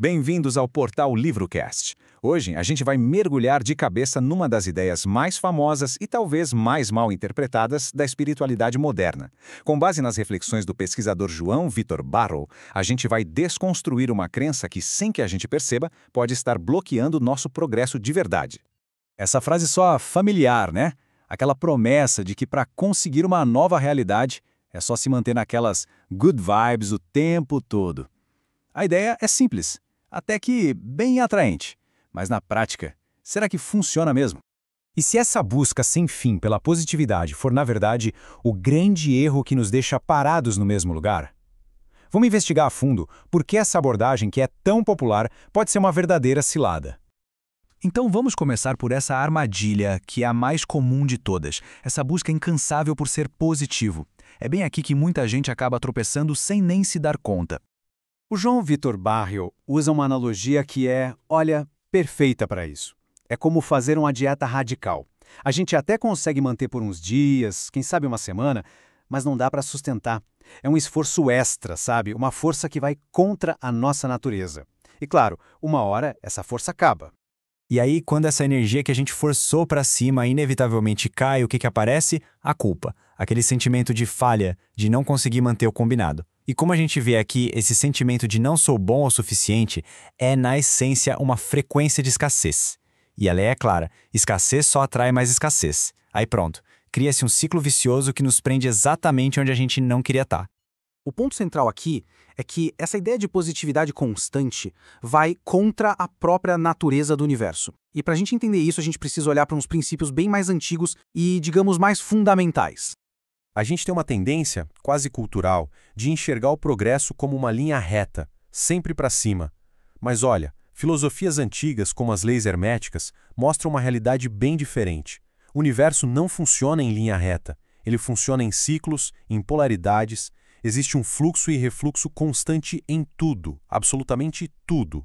Bem-vindos ao portal Livrocast. Hoje a gente vai mergulhar de cabeça numa das ideias mais famosas e talvez mais mal interpretadas da espiritualidade moderna. Com base nas reflexões do pesquisador João Vitor Barro, a gente vai desconstruir uma crença que, sem que a gente perceba, pode estar bloqueando nosso progresso de verdade. Essa frase soa familiar, né? Aquela promessa de que para conseguir uma nova realidade é só se manter naquelas good vibes o tempo todo. A ideia é simples, até que bem atraente. Mas na prática, será que funciona mesmo? E se essa busca sem fim pela positividade for, na verdade, o grande erro que nos deixa parados no mesmo lugar? Vamos investigar a fundo por que essa abordagem que é tão popular pode ser uma verdadeira cilada. Então vamos começar por essa armadilha, que é a mais comum de todas, essa busca incansável por ser positivo. É bem aqui que muita gente acaba tropeçando sem nem se dar conta. O João Vitor Barro usa uma analogia que é, olha, perfeita para isso. É como fazer uma dieta radical. A gente até consegue manter por uns dias, quem sabe uma semana, mas não dá para sustentar. É um esforço extra, sabe? Uma força que vai contra a nossa natureza. E claro, uma hora essa força acaba. E aí, quando essa energia que a gente forçou para cima inevitavelmente cai, o que aparece? A culpa. Aquele sentimento de falha, de não conseguir manter o combinado. E como a gente vê aqui, esse sentimento de não sou bom o suficiente é, na essência, uma frequência de escassez. E a lei é clara, escassez só atrai mais escassez. Aí pronto, cria-se um ciclo vicioso que nos prende exatamente onde a gente não queria estar. O ponto central aqui é que essa ideia de positividade constante vai contra a própria natureza do universo. E para a gente entender isso, a gente precisa olhar para uns princípios bem mais antigos e, digamos, mais fundamentais. A gente tem uma tendência, quase cultural, de enxergar o progresso como uma linha reta, sempre para cima. Mas olha, filosofias antigas, como as leis herméticas, mostram uma realidade bem diferente. O universo não funciona em linha reta. Ele funciona em ciclos, em polaridades. Existe um fluxo e refluxo constante em tudo, absolutamente tudo.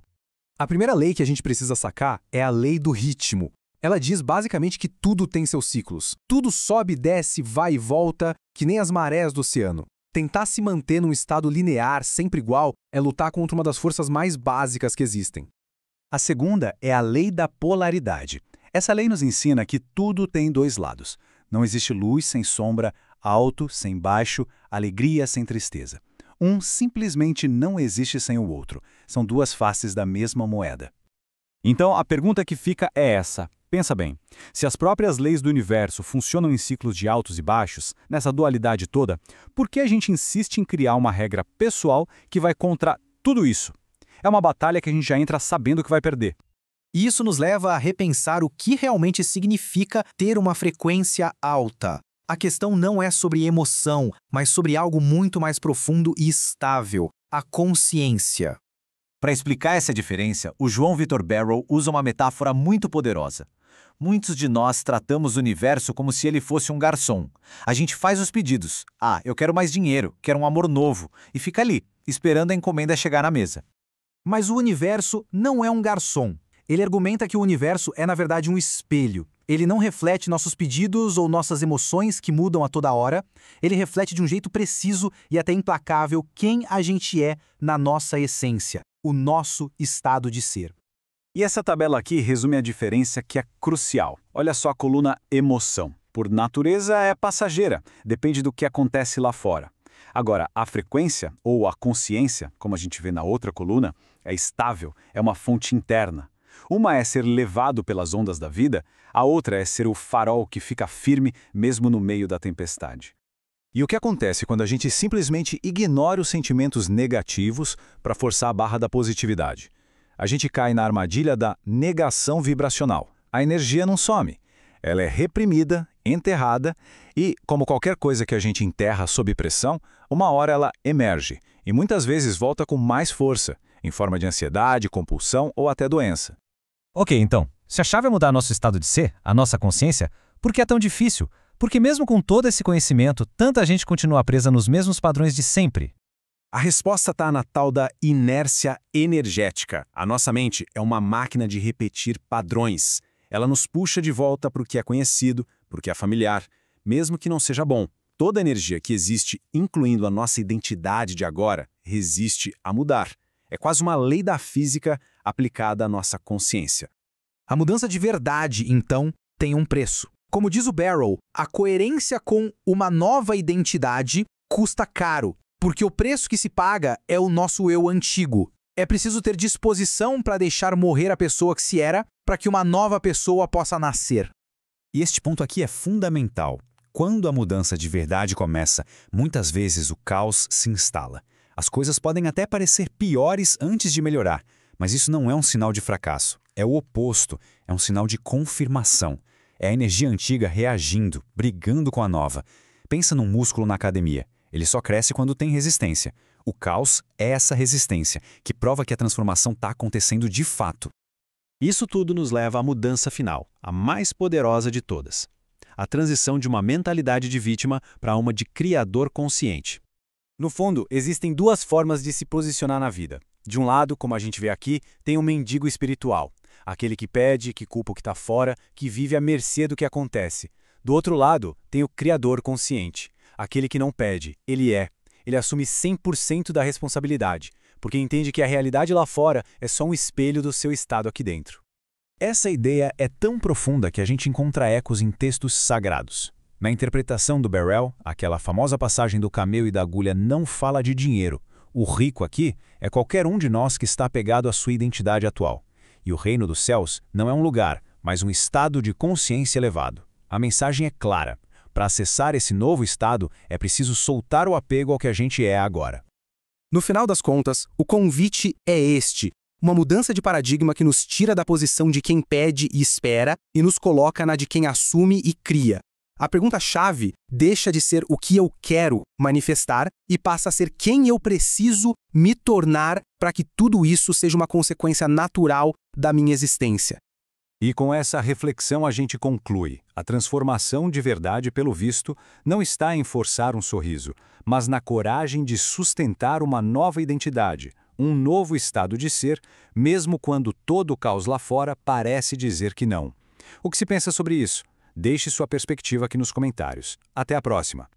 A primeira lei que a gente precisa sacar é a lei do ritmo. Ela diz basicamente que tudo tem seus ciclos. Tudo sobe, desce, vai e volta, que nem as marés do oceano. Tentar se manter num estado linear, sempre igual, é lutar contra uma das forças mais básicas que existem. A segunda é a lei da polaridade. Essa lei nos ensina que tudo tem dois lados. Não existe luz sem sombra, alto sem baixo, alegria sem tristeza. Um simplesmente não existe sem o outro. São duas faces da mesma moeda. Então, a pergunta que fica é essa. Pensa bem, se as próprias leis do universo funcionam em ciclos de altos e baixos, nessa dualidade toda, por que a gente insiste em criar uma regra pessoal que vai contra tudo isso? É uma batalha que a gente já entra sabendo que vai perder. E isso nos leva a repensar o que realmente significa ter uma frequência alta. A questão não é sobre emoção, mas sobre algo muito mais profundo e estável, a consciência. Para explicar essa diferença, o João Vitor Barro usa uma metáfora muito poderosa. Muitos de nós tratamos o universo como se ele fosse um garçom. A gente faz os pedidos. Ah, eu quero mais dinheiro, quero um amor novo. E fica ali, esperando a encomenda chegar na mesa. Mas o universo não é um garçom. Ele argumenta que o universo é, na verdade, um espelho. Ele não reflete nossos pedidos ou nossas emoções que mudam a toda hora. Ele reflete de um jeito preciso e até implacável quem a gente é na nossa essência, o nosso estado de ser. E essa tabela aqui resume a diferença que é crucial. Olha só a coluna emoção. Por natureza é passageira, depende do que acontece lá fora. Agora, a frequência, ou a consciência, como a gente vê na outra coluna, é estável, é uma fonte interna. Uma é ser levado pelas ondas da vida, a outra é ser o farol que fica firme mesmo no meio da tempestade. E o que acontece quando a gente simplesmente ignora os sentimentos negativos para forçar a barra da positividade? A gente cai na armadilha da negação vibracional. A energia não some. Ela é reprimida, enterrada e, como qualquer coisa que a gente enterra sob pressão, uma hora ela emerge e muitas vezes volta com mais força, em forma de ansiedade, compulsão ou até doença. Ok, então, se a chave é mudar nosso estado de ser, a nossa consciência, por que é tão difícil? Porque mesmo com todo esse conhecimento, tanta gente continua presa nos mesmos padrões de sempre. A resposta está na tal da inércia energética. A nossa mente é uma máquina de repetir padrões. Ela nos puxa de volta para o que é conhecido, para o que é familiar, mesmo que não seja bom. Toda energia que existe, incluindo a nossa identidade de agora, resiste a mudar. É quase uma lei da física aplicada à nossa consciência. A mudança de verdade, então, tem um preço. Como diz o Barrow, a coerência com uma nova identidade custa caro, porque o preço que se paga é o nosso eu antigo. É preciso ter disposição para deixar morrer a pessoa que se era, para que uma nova pessoa possa nascer. E este ponto aqui é fundamental. Quando a mudança de verdade começa, muitas vezes o caos se instala. As coisas podem até parecer piores antes de melhorar, mas isso não é um sinal de fracasso. É o oposto, é um sinal de confirmação. É a energia antiga reagindo, brigando com a nova. Pensa num músculo na academia. Ele só cresce quando tem resistência. O caos é essa resistência, que prova que a transformação está acontecendo de fato. Isso tudo nos leva à mudança final, a mais poderosa de todas. A transição de uma mentalidade de vítima para uma de criador consciente. No fundo, existem duas formas de se posicionar na vida. De um lado, como a gente vê aqui, tem um mendigo espiritual. Aquele que pede, que culpa o que está fora, que vive à mercê do que acontece. Do outro lado, tem o criador consciente. Aquele que não pede, ele é. Ele assume 100% da responsabilidade, porque entende que a realidade lá fora é só um espelho do seu estado aqui dentro. Essa ideia é tão profunda que a gente encontra ecos em textos sagrados. Na interpretação do Barrow, aquela famosa passagem do camelo e da agulha não fala de dinheiro. O rico aqui é qualquer um de nós que está apegado à sua identidade atual. E o reino dos céus não é um lugar, mas um estado de consciência elevado. A mensagem é clara. Para acessar esse novo estado, é preciso soltar o apego ao que a gente é agora. No final das contas, o convite é este: uma mudança de paradigma que nos tira da posição de quem pede e espera e nos coloca na de quem assume e cria. A pergunta-chave deixa de ser o que eu quero manifestar e passa a ser quem eu preciso me tornar para que tudo isso seja uma consequência natural da minha existência. E com essa reflexão a gente conclui: a transformação de verdade, pelo visto, não está em forçar um sorriso, mas na coragem de sustentar uma nova identidade, um novo estado de ser, mesmo quando todo o caos lá fora parece dizer que não. O que se pensa sobre isso? Deixe sua perspectiva aqui nos comentários. Até a próxima!